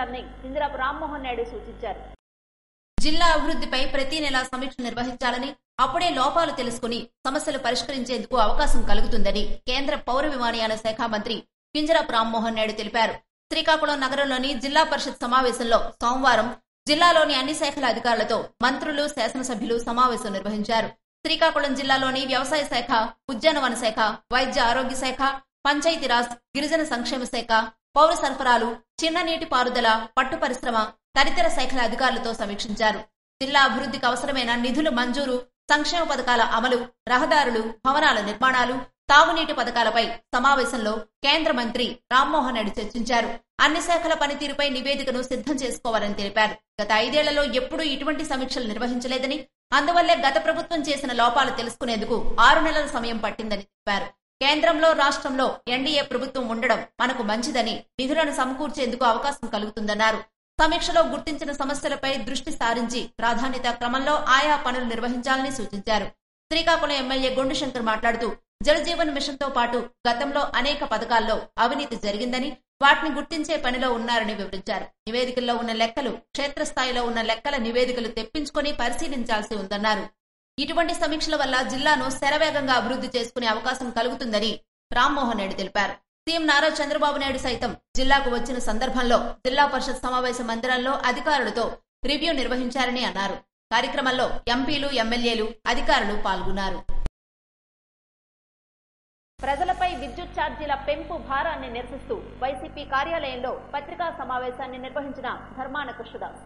నిర్వహించాలని కింజరాపు రామ్మోహన్ నాయుడు సూచించారు. జిల్లా అభివృద్ధిపై ప్రతి నెలా సమీక్ష నిర్వహించాలని, అప్పుడే లోపాలు తెలుసుకుని సమస్యలు పరిష్కరించేందుకు అవకాశం కలుగుతుందని కేంద్ర పౌర విమానయాన శాఖ మంత్రి కింజరాపు రామ్మోహన్ నాయుడు తెలిపారు. శ్రీకాకుళం నగరంలోని జిల్లా పరిషత్ సమావేశంలో సోమవారం జిల్లాలోని అన్ని శాఖల అధికారులతో మంత్రులు, శాసనసభ్యులు సమావేశం నిర్వహించారు. శ్రీకాకుళం జిల్లాలోని వ్యవసాయ శాఖ, ఉద్యానవన శాఖ, వైద్య ఆరోగ్య శాఖ, పంచాయతీరాజ్, గిరిజన సంక్షేమ శాఖ, పౌర సరఫరాలు, చిన్న నీటి పారుదల, పట్టు పరిశ్రమ తదితర శాఖల అధికారులతో సమీక్షించారు. జిల్లా అభివృద్ధికి అవసరమైన నిధుల మంజూరు, సంక్షేమ పథకాల అమలు, రహదారులు, భవనాల నిర్మాణాలు, తాగునీటి పథకాలపై సమావేశంలో కేంద్ర మంత్రి రామ్మోహన్ నాయుడు చర్చించారు. అన్ని శాఖల పనితీరుపై నివేదికను సిద్ధం చేసుకోవాలని తెలిపారు. గత 5 ఏళ్లలో ఎప్పుడూ ఇటువంటి సమీక్షలు నిర్వహించలేదని, అందువల్లే గత ప్రభుత్వం చేసిన లోపాలు తెలుసుకునేందుకు 6 నెలల సమయం పట్టిందని చెప్పారు. కేంద్రంలో, రాష్ట్రంలో ఎన్డీఏ ప్రభుత్వం ఉండడం మనకు మంచిదని, నిధులను సమకూర్చేందుకు అవకాశం కలుగుతుందన్నారు. సమీక్షలో గుర్తించిన సమస్యలపై దృష్టి సారించి ప్రాధాన్యత క్రమంలో ఆయా పనులు నిర్వహించాలని సూచించారు. శ్రీకాకుళం ఎమ్మెల్యే గొండు శంకర్ మాట్లాడుతూ, జలజీవన్ మిషన్ తో పాటు గతంలో అనేక పథకాల్లో అవినీతి జరిగిందని, వాటిని గుర్తించే పనిలో ఉన్నారని వివరించారు. నివేదికల్లో ఉన్న లెక్కలు, క్షేత్రస్థాయిలో ఉన్న లెక్కల నివేదికలు తెప్పించుకుని పరిశీలించాల్సి ఉందన్నారు. ఇటువంటి సమీక్షల వల్ల జిల్లాను శరవేగంగా అభివృద్ధి చేసుకునే అవకాశం కలుగుతుందని రామ్మోహన్ నాయుడు తెలిపారు. సీఎం నారా చంద్రబాబు నాయుడు సైతం జిల్లాకు వచ్చిన సందర్భంలో జిల్లా పరిషత్ సమావేశ మందిరంలో అధికారులతో రివ్యూ నిర్వహించారని అన్నారు. కార్యక్రమంలో ఎంపీలు, ఎమ్మెల్యేలు, అధికారులు పాల్గొన్నారు. ప్రజలపై విద్యుత్ ఛార్జీల పెంపు భారాన్ని నిరసిస్తూ వైసీపీ కార్యాలయంలో పత్రికా సమావేశాన్ని నిర్వహించిన ధర్మాన కృష్ణదాస్.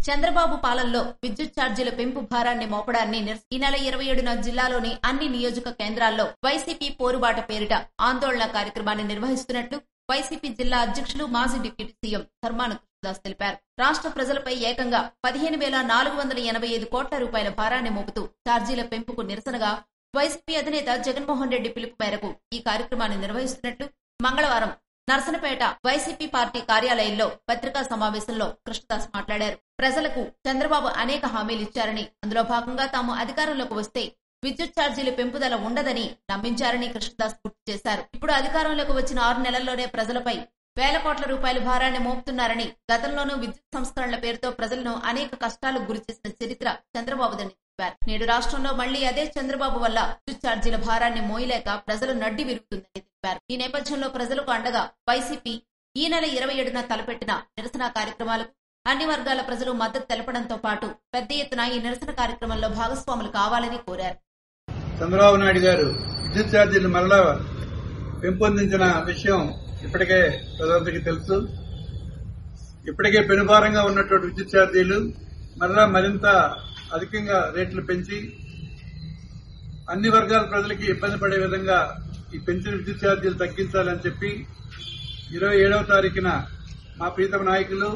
చంద్రబాబు పాలనలో విద్యుత్ ఛార్జీల పెంపు భారాన్ని మోపడాన్ని ఈ నెల 27న జిల్లాలోని అన్ని నియోజక కేంద్రాల్లో వైసీపీ పోరుబాట పేరిట ఆందోళన కార్యక్రమాన్ని నిర్వహిస్తున్నట్లు వైసీపీ జిల్లా అధ్యక్షులు, మాజీ డిప్యూటీ సీఎం ధర్మాన కృష్ణదాస్ తెలిపారు. రాష్ట్ర ప్రజలపై ఏకంగా 15,485 కోట్ల రూపాయల భారాన్ని మోపుతూ ఛార్జీల పెంపుకు నిరసనగా వైసీపీ అధినేత జగన్మోహన్ రెడ్డి పిలుపు మేరకు ఈ కార్యక్రమాన్ని నిర్వహిస్తున్నట్లు మంగళవారం నర్సనపేట వైసీపీ పార్టీ కార్యాలయంలో పత్రికా సమావేశంలో కృష్ణదాస్ మాట్లాడారు. ప్రజలకు చంద్రబాబు అనేక హామీలు ఇచ్చారని, అందులో భాగంగా తాము అధికారంలోకి వస్తే విద్యుత్ ఛార్జీల పెంపుదల ఉండదని నమ్మించారని కృష్ణదాస్ గుర్తు చేశారు. ఇప్పుడు అధికారంలోకి వచ్చిన 6 నెలల్లోనే ప్రజలపై వేల కోట్ల రూపాయల భారాన్ని మోపుతున్నారని, గతంలోనూ విద్యుత్ సంస్కరణల పేరుతో ప్రజలను అనేక కష్టాలకు గురిచేసిన చరిత్ర చంద్రబాబుదని చెప్పారు. నేడు రాష్ట్రంలో మళ్లీ అదే చంద్రబాబు వల్ల విద్యుత్ ఛార్జీల భారాన్ని మోయలేక ప్రజలు నడ్డి విరుగుతుందని చెప్పారు. ఈ నేపథ్యంలో ప్రజలకు అండగా వైసీపీ ఈ నెల 27న తలపెట్టిన నిరసన కార్యక్రమాలకు అన్ని వర్గాల ప్రజలు మద్దతు తెలపడంతో పాటు పెద్ద ఎత్తున ఈ నిరసన కార్యక్రమంలో భాగస్వాములు కావాలని కోరారు. చంద్రబాబు నాయుడు గారు విద్యుత్ ఛార్జీలు మరలా పెంపొందించిన విషయం ఇప్పటికే ప్రజలందరికీ తెలుసు. ఇప్పటికే పెనుభారంగా ఉన్నటువంటి విద్యుత్ ఛార్జీలు మరలా మరింత అధికంగా రేట్లు పెంచి అన్ని వర్గాల ప్రజలకి ఇబ్బంది పడే విధంగా ఈ పెంచిన విద్యుత్ ఛార్జీలు తగ్గించాలని చెప్పి 27వ తారీఖున మా ప్రీతమ నాయకులు,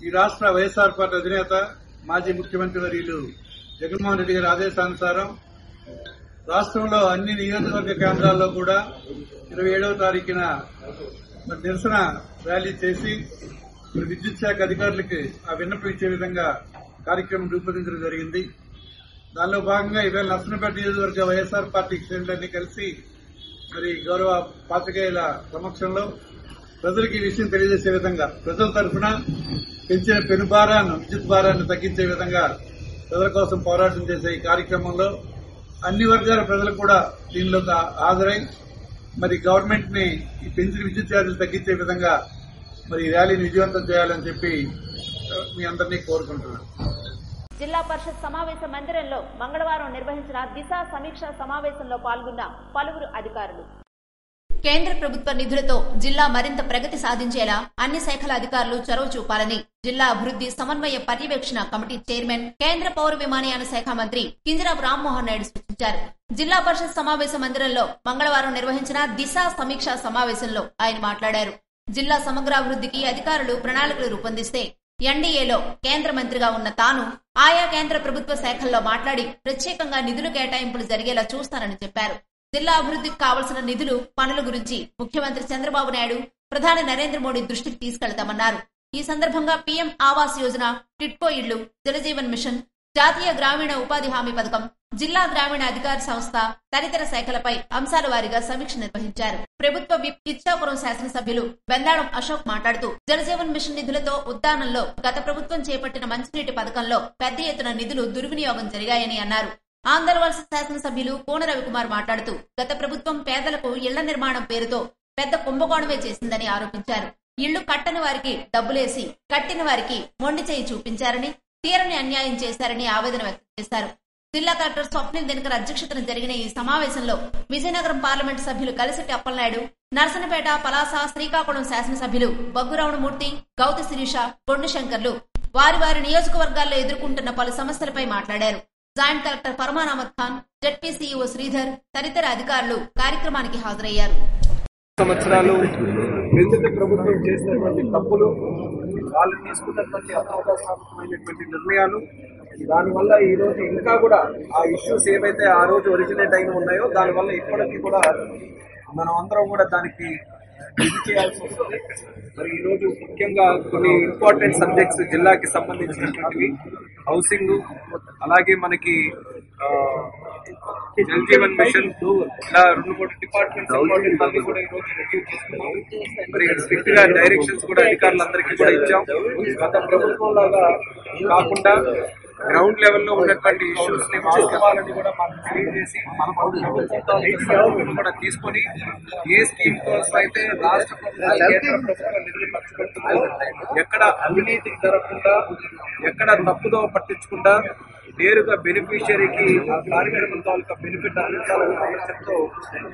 ఈ రాష్ట్ర వైఎస్ఆర్ పార్టీ అధినేత, మాజీ ముఖ్యమంత్రి వర్యులు జగన్మోహన్ రెడ్డి గారి ఆదేశానుసారం రాష్ట్రంలో అన్ని నియోజకవర్గ కేంద్రాల్లో కూడా 27వ తారీఖున నిరసన ర్యాలీ చేసి విద్యుత్ శాఖ అధికారులకి ఆ విన్నపం ఇచ్చే విధంగా కార్యక్రమం రూపొందించడం జరిగింది. దానిలో భాగంగా ఇవాళ నర్సనపేట నియోజకవర్గ వైఎస్ఆర్ పార్టీ శ్రేణులన్నీ కలిసి మరి గౌరవ పాత్రికేయుల సమక్షంలో ప్రజలకు ఈ విషయం తెలియజేసే విధంగా, ప్రజల తరఫున పెంచిన విద్యుత్ భారాన్ని తగ్గించే విధంగా ప్రజల కోసం పోరాటం చేసే ఈ కార్యక్రమంలో అన్ని వర్గాల ప్రజలు కూడా దీనిలో హాజరై మరి గవర్నమెంట్ ని ఈ పెంచిన విద్యుత్ ఛార్జీలు తగ్గించే విధంగా మరి ర్యాలీని విజయవంతం చేయాలని చెప్పి మీ అందరినీ కోరుకుంటున్నాను. జిల్లా పరిషత్ సమావేశ మందిరంలో మంగళవారం నిర్వహించిన దిశ సమీక్ష సమావేశంలో పాల్గొన్న పలువురు అధికారులు. కేంద్ర ప్రభుత్వ నిధులతో జిల్లా మరింత ప్రగతి సాధించేలా అన్ని శాఖల అధికారులు చొరవ చూపాలని జిల్లా అభివృద్ధి సమన్వయ పర్యవేక్షణ కమిటీ చైర్మన్, కేంద్ర పౌర విమానయాన శాఖ మంత్రి కింజరాపు రామ్మోహన్ నాయుడు సూచించారు. జిల్లా పరిషత్ సమావేశ మందిరంలో మంగళవారం నిర్వహించిన దిశ సమీక్ష సమావేశంలో ఆయన మాట్లాడారు. జిల్లా సమగ్రాభివృద్ధికి అధికారులు ప్రణాళికలు రూపొందిస్తే ఎన్డీఏలో కేంద్ర మంత్రిగా ఉన్న తాను ఆయా కేంద్ర ప్రభుత్వ శాఖల్లో మాట్లాడి ప్రత్యేకంగా నిధులు కేటాయింపులు జరిగేలా చూస్తానని చెప్పారు. జిల్లా అభివృద్ధికి కావలసిన నిధులు, పనుల గురించి ముఖ్యమంత్రి చంద్రబాబు నాయుడు, ప్రధాని నరేంద్ర మోడీ దృష్టికి తీసుకెళ్తామన్నారు. ఈ సందర్భంగా పీఎం ఆవాస్ యోజన, టిడ్కో ఇళ్లు, జలజీవన్ మిషన్, జాతీయ గ్రామీణ ఉపాధి హామీ పథకం, జిల్లా గ్రామీణ అధికార సంస్థ తదితర శాఖలపై అంశాల వారీగా సమీక్ష నిర్వహించారు. ప్రభుత్వ విప్ ఇచ్చాపురం శాసనసభ్యులు బెందాళం అశోక్ మాట్లాడుతూ జలజీవన్ మిషన్ నిధులతో ఉద్దానంలో గత ప్రభుత్వం చేపట్టిన మంచినీటి పథకంలో పెద్ద ఎత్తున నిధులు దుర్వినియోగం జరిగాయని అన్నారు. ఆంధ్రవలస శాసనసభ్యులు కోన రవికుమార్ మాట్లాడుతూ గత ప్రభుత్వం పేదలకు ఇళ్ల నిర్మాణం పేరుతో పెద్ద కుంభకోణమే చేసిందని ఆరోపించారు. ఇళ్లు కట్టని వారికి డబ్బులేసి కట్టిన వారికి మొండి చేయి చూపించారని, తీరని అన్యాయం చేశారని ఆవేదన వ్యక్తం చేశారు. జిల్లా కలెక్టర్ స్వప్నిల్ దినకర్ అధ్యక్షతన జరిగిన ఈ సమావేశంలో విజయనగరం పార్లమెంటు సభ్యులు కలిసిటి అప్పలనాయుడు, నర్సనపేట, పలాస, శ్రీకాకుళం శాసనసభ్యులు బగ్గురావణమూర్తి, గౌతి శిరీష, బొండు శంకర్లు వారి వారి నియోజకవర్గాల్లో ఎదుర్కొంటున్న పలు సమస్యలపై మాట్లాడారు. Joint collector Farman Ahmed Khan, ZP CEO Sridhar తదితర అధికారులు కార్యక్రమానికి హాజరయ్యారు. సంవత్సరాలు కేంద్ర ప్రభుత్వం చేసినటువంటి తప్పులు, వాళ్ళు తీసుకున్నటువంటి అప్రజాస్వామికమైనటువంటి నిర్ణయాలు, దానివల్ల ఈ రోజు ఇంకా కూడా ఆ ఇష్యూస్ ఏవైతే ఆ రోజు ఒరిజినేట్ అయిన ఉన్నాయో దానివల్ల ఇప్పటికీ కూడా మనం అందరం కూడా దానికి ఇది చేయాల్సి వస్తుంది. మరి ఈ రోజు ముఖ్యంగా కొన్ని ఇంపార్టెంట్ సబ్జెక్ట్స్ జిల్లాకి సంబంధించినటువంటివి, హౌసింగ్, అలాగే మనకి జల్ జీవన్ మిషన్, ఇలా 2-3 డిపార్ట్మెంట్స్ అన్ని కూడా ఈ రోజు రివ్యూ చేసుకున్నాం. మరి స్ట్రిక్ట్ గా డైరెక్షన్స్ కూడా అధికారులందరికీ కూడా ఇచ్చాం. గత ప్రభుత్వం లాగా కాకుండా గ్రౌండ్ లెవెల్లో ఉన్నటువంటి ఇష్యూస్ ని వాస్తవాలని కూడా మనకు తెలియజేసి మన ప్రభుత్వం కూడా తీసుకొని ఏ స్కీమ్ కోసం అయితే రాష్ట్ర ప్రభుత్వం కేంద్ర ప్రభుత్వం నిధులు ఖర్చు పెడుతుందో ఎక్కడ అవినీతి జరగకుండా, ఎక్కడ తప్పుదో పట్టించకుండా నేరుగా బెనిఫిషియరీకి ఆ కార్యక్రమం తాలూకా బెనిఫిట్ అందించాలనే ఆలోచనతో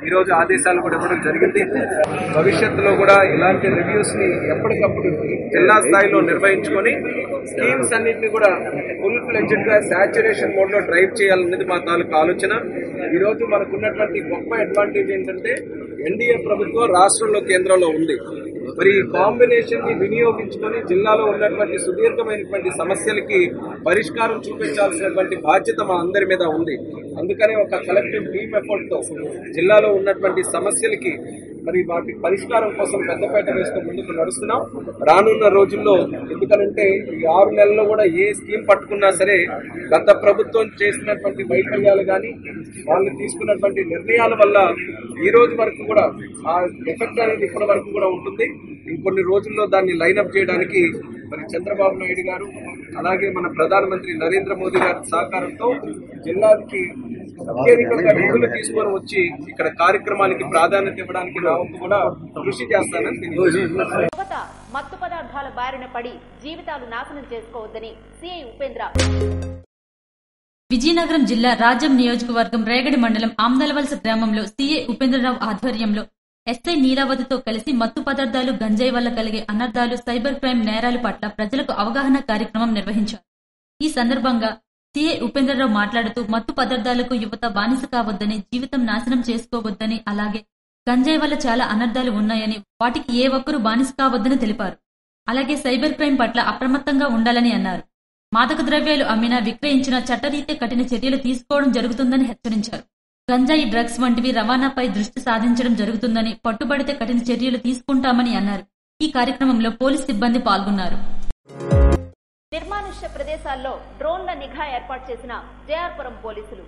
ఈ రోజు ఆదేశాలు కూడా ఇవ్వడం జరిగింది. భవిష్యత్తులో కూడా ఇలాంటి రివ్యూస్ ని ఎప్పటికప్పుడు జిల్లా స్థాయిలో నిర్వహించుకొని స్కీమ్స్ అన్నింటినీ కూడా ఫుల్ ఫ్లెడ్జ్డ్ గా సాచురేషన్ మోడ్ లో డ్రైవ్ చేయాలనేది మా తాలూకా ఆలోచన. ఈ రోజు మనకున్నటువంటి గొప్ప అడ్వాంటేజ్ ఏంటంటే ఎన్డీఏ ప్రభుత్వం రాష్ట్రంలో, కేంద్రంలో ఉంది. మరి ఈ కాంబినేషన్ ని వినియోగించుకొని జిల్లాలో ఉన్నటువంటి సుదీర్ఘమైనటువంటి సమస్యలకి పరిష్కారం చూపించాల్సినటువంటి బాధ్యత మా అందరి మీద ఉంది. అందుకనే ఒక కలెక్టివ్ టీమ్ ఎఫర్ట్ తో జిల్లాలో ఉన్నటువంటి సమస్యలకి మరి వాటి పరిష్కారం కోసం పెద్దపేట వేస్తూ ముందుకు నడుస్తున్నాం. రానున్న రోజుల్లో ఎందుకనంటే ఈ 6 నెలల్లో కూడా ఏ స్కీమ్ పట్టుకున్నా సరే గత ప్రభుత్వం చేసినటువంటి వైఫల్యాలు కానీ, వాళ్ళు తీసుకున్నటువంటి నిర్ణయాల వల్ల ఈ రోజు వరకు కూడా ఆ ఎఫెక్ట్ అనేది ఇప్పటి వరకు కూడా ఉంటుంది. ఇంకొన్ని రోజుల్లో దాన్ని లైన్అప్ చేయడానికి మరి చంద్రబాబు నాయుడు గారు, అలాగే మన ప్రధానమంత్రి నరేంద్ర మోదీ గారి సహకారంతో జిల్లాకి అత్యధికంగా నిధులు తీసుకొని వచ్చి ఇక్కడ కార్యక్రమానికి ప్రాధాన్యత ఇవ్వడానికి నా వంతు కూడా కృషి చేస్తానని తెలియజేస్తున్నాను. యువత మత్తు పదార్థాల బారిన పడి జీవితాలు నాశనం చేసుకోవద్దని సిఐ ఉపేంద్ర. విజయనగరం జిల్లా రాజ్యం నియోజకవర్గం రేగడి మండలం ఆమ్దలవలస గ్రామంలో సిఐ ఉపేంద్రరావు ఆధ్వర్యంలో ఎస్ఐ నీలావతితో కలిసి మత్తు పదార్థాలు, గంజాయి వల్ల కలిగే అనర్థాలు, సైబర్ క్రైమ్ నేరాల పట్ల ప్రజలకు అవగాహన కార్యక్రమం నిర్వహించారు. ఈ సందర్భంగా సిఐ ఉపేంద్రరావు మాట్లాడుతూ మత్తు పదార్థాలకు యువత బానిస కావద్దని, జీవితం నాశనం చేసుకోవద్దని, అలాగే గంజాయి వల్ల చాలా అనర్థాలు ఉన్నాయని, వాటికి ఏ ఒక్కరూ బానిస కావద్దని తెలిపారు. అలాగే సైబర్ క్రైమ్ పట్ల అప్రమత్తంగా ఉండాలని అన్నారు. మాదక ద్రవ్యాలు అమ్మినా, విక్రయించినా చట్టరీత్యా కఠిన చర్యలు తీసుకోవడం జరుగుతుందని హెచ్చరించారు. గంజాయి, డ్రగ్స్ వంటివి రవాణాపై దృష్టి సాధించడం జరుగుతుందని, పట్టుబడితే కఠిన చర్యలు తీసుకుంటామని అన్నారు. ఈ కార్యక్రమంలో పోలీస్ సిబ్బంది పాల్గొన్నారు. నిర్మానుష్య ప్రదేశాల్లో డ్రోన్ల నిఘా ఏర్పాటు చేసిన జేఆర్పురం పోలీసులు.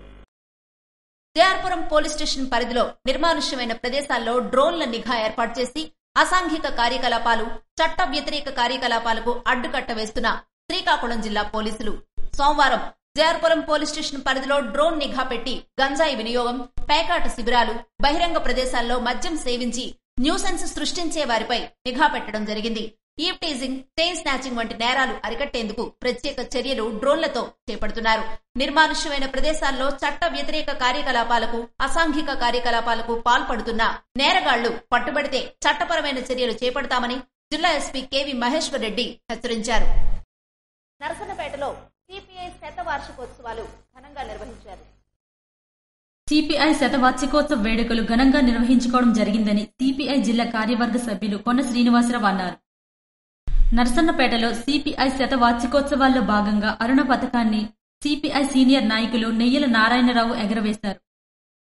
జేఆర్పురం పోలీస్ స్టేషన్ పరిధిలో నిర్మానుష్యమైన ప్రదేశాల్లో డ్రోన్ల నిఘా ఏర్పాటు చేసి అసాంఘిక కార్యకలాపాలు, చట్ట వ్యతిరేక కార్యకలాపాలకు అడ్డుకట్ట వేస్తున్న శ్రీకాకుళం జిల్లా పోలీసులు సోమవారం జేఆర్పురం పోలీస్ స్టేషన్ పరిధిలో డ్రోన్ నిఘా పెట్టి గంజాయి వినియోగం, పేకాట శిబిరాలు, బహిరంగ ప్రదేశాల్లో మద్యం సేవించి న్యూసెన్స్ సృష్టించే వారిపై నిఘా పెట్టడం జరిగింది. ఈవ్ టీజింగ్, చైన్ స్నాచింగ్ వంటి నేరాలు అరికట్టేందుకు ప్రత్యేక చర్యలు డ్రోన్లతో చేపడుతున్నారు. నిర్మానుష్యమైన ప్రదేశాల్లో చట్ట వ్యతిరేక కార్యకలాపాలకు, అసాంఘిక కార్యకలాపాలకు పాల్పడుతున్న నేరగాళ్లు పట్టుబడితే చట్టపరమైన చర్యలు చేపడతామని జిల్లా ఎస్పీ కేవి మహేశ్వర్ రెడ్డి హెచ్చరించారు. నర్సనపేటలో సిపిఐ శతవార్షికోత్సవాలు ఘనంగా నిర్వహించారు. సిపిఐ శతవార్షికోత్సవ వేడుకలు ఘనంగా నిర్వహించుకోవడం జరిగిందని సిపిఐ జిల్లా కార్యవర్గ సభ్యులు కొన్న శ్రీనివాసరావు అన్నారు. నర్సన్నపేటలో సిపిఐ శతవార్షికోత్సవాల్లో భాగంగా అరుణ పథకాన్ని సిపిఐ సీనియర్ నాయకులు నెయ్యల నారాయణరావు ఎగరవేశారు.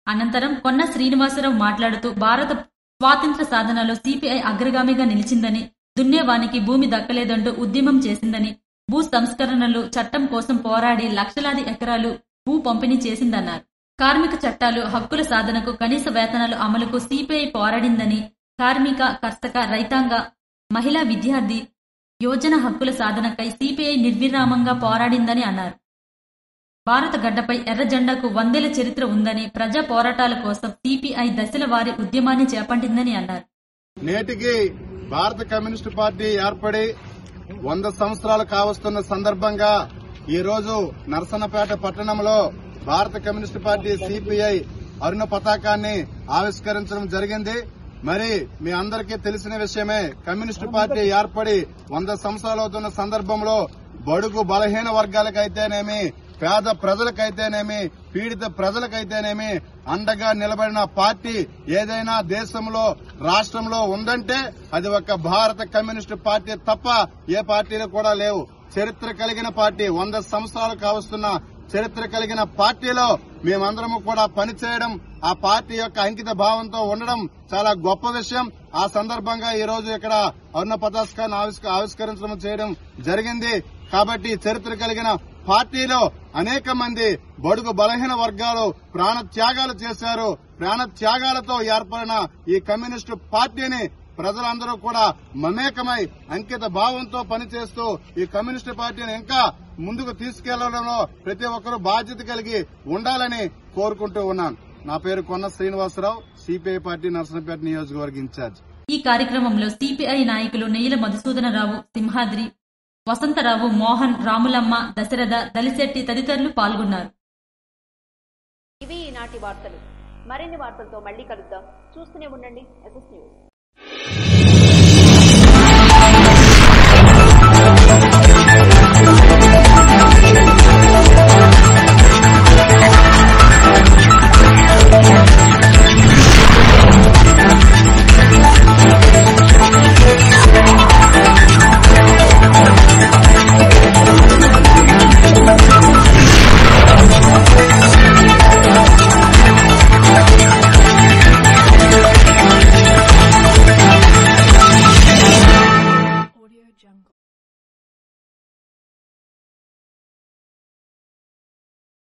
అనంతరం కొన్న శ్రీనివాసరావు మాట్లాడుతూ భారత స్వాతంత్ర్య సాధనలో సిపిఐ అగ్రగామిగా నిలిచిందని, దున్నేవానికి భూమి దక్కలేదంటూ ఉద్యమం చేసిందని, భూ సంస్కరణలు చట్టం కోసం పోరాడి లక్షలాది ఎకరాలు భూ పంపిణీ చేసిందన్నారు. కార్మిక చట్టాలు, హక్కుల సాధనకు, కనీస వేతనాలు అమలుకు సిపిఐ పోరాడిందని, కార్మిక, కర్షక, రైతాంగ, మహిళా, విద్యార్థి, యోజన హక్కుల సాధనకై సిపిఐ నిర్విరామంగా పోరాడిందని అన్నారు. భారత గడ్డపై ఎర్ర జెండాకు 100 ఏళ్ల చరిత్ర ఉందని, ప్రజా పోరాటాల కోసం సిపిఐ దశల వారి ఉద్యమాన్ని చేపట్టిందని అన్నారు. నేటికి భారత కమ్యూనిస్టు పార్టీ ఏర్పడి 100 సంవత్సరాలు కావస్తున్న సందర్భంగా ఈ రోజు నరసన్నపేట పట్టణంలో భారత కమ్యూనిస్టు పార్టీ సిపిఐ అరుణ పతాకాన్ని ఆవిష్కరించడం జరిగింది. మరి మీ అందరికీ తెలిసిన విషయమే, కమ్యూనిస్టు పార్టీ ఏర్పడి 100 సంవత్సరాలు అవుతున్న సందర్భంలో బడుగు బలహీన వర్గాలకైతేనేమి, పేద ప్రజలకైతేనేమి, పీడిత ప్రజలకైతేనేమి అండగా నిలబడిన పార్టీ ఏదైనా దేశంలో, రాష్ట్రంలో ఉందంటే అది ఒక భారత కమ్యూనిస్టు పార్టీ తప్ప ఏ పార్టీలు కూడా లేవు. చరిత్ర కలిగిన పార్టీ, 100 సంవత్సరాలు కావస్తున్న చరిత్ర కలిగిన పార్టీలో మేమందరము కూడా పనిచేయడం, ఆ పార్టీ యొక్క అంకిత భావంతో ఉండడం చాలా గొప్ప విషయం. ఆ సందర్భంగా ఈ రోజు ఇక్కడ అరుణ పతాకాన్ని ఆవిష్కరించడం చేయడం జరిగింది. కాబట్టి చరిత్ర కలిగిన పార్టీలో అనేక మంది బడుగు బలహీన వర్గాలు ప్రాణ త్యాగాలు చేశారు. ప్రాణ త్యాగాలతో ఏర్పడిన ఈ కమ్యూనిస్టు పార్టీని ప్రజలందరూ కూడా మమేకమై అంకిత భావంతో పనిచేస్తూ ఈ కమ్యూనిస్టు పార్టీని ఇంకా ముందుకు తీసుకెళ్లడంలో ప్రతి ఒక్కరూ బాధ్యత కలిగి ఉండాలని కోరుకుంటూ ఉన్నాను. నా పేరు కొన్న శ్రీనివాసరావు, సిపిఐ పార్టీ నరసన్నపేట నియోజకవర్గ ఇన్ఛార్జ్. ఈ కార్యక్రమంలో సిపిఐ నాయకులు నెయ్యిల మధుసూదనరావు, సింహాద్రి, వసంతరావు, మోహన్, రాములమ్మ, దశరథ, దలిశెట్టి తదితరులు పాల్గొన్నారు. ఇవి ఈనాటి వార్తలు. మరిన్ని వార్తలతో మళ్లీ కలుద్దాం. చూస్తూనే ఉండండి SS న్యూస్.